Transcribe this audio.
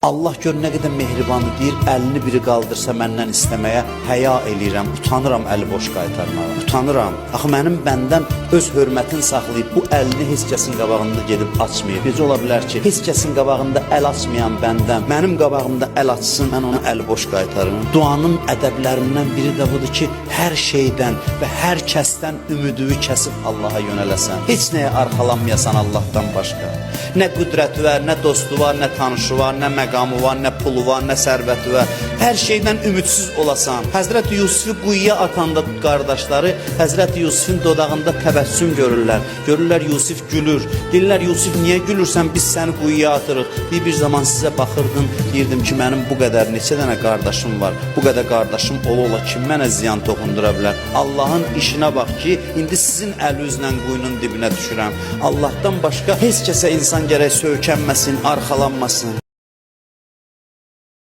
Allah gör nə qədər mehribanı deyir, əlini biri qaldırsa məndən istəməyə həya eləyirəm, utanıram əli boş qaytarmağa. Utanıram. Axı mənim bəndəm öz hörmətini saxlayıb bu əlini heç kəsin qabağında gedib açmayıb. Necə ola bilər ki, heç kəsin qabağında əl açmayan bəndəm mənim qabağımda əl açsın, mən onu əli boş qaytarım. Duanın ədəblərindən biri də budur ki, hər şeydən və hər kəsdən ümidini kəsib Allaha yönələsən. Heç nəyə arxalanmayasan Allahdan başqa. Nə qüdrəti var, nə dostu var, nə tanışı var, nə məqamı var, nə pulu var, nə sərvəti var. Hər şeydən ümidsiz olasan. Həzrəti Yusifi quyuya atanda qardaşları Həzrəti Yusifin dodağında təbəssüm görürlər. Görürlər Yusif gülür. Deyirlər Yusif niyə gülürsən, biz səni quyuya atırıq. Bir zaman sizə baxırdım, deyirdim ki mənim bu qədər neçə dənə qardaşım var. Bu qədər qardaşım ola kim mənə ziyan toxundura bilər. Allahın işinə bax ki, indi sizin əlinizlə quyunun dibinə düşürəm. Allahdan başqa heç kəsə insan gərək söykənməsin, arxalanmasın.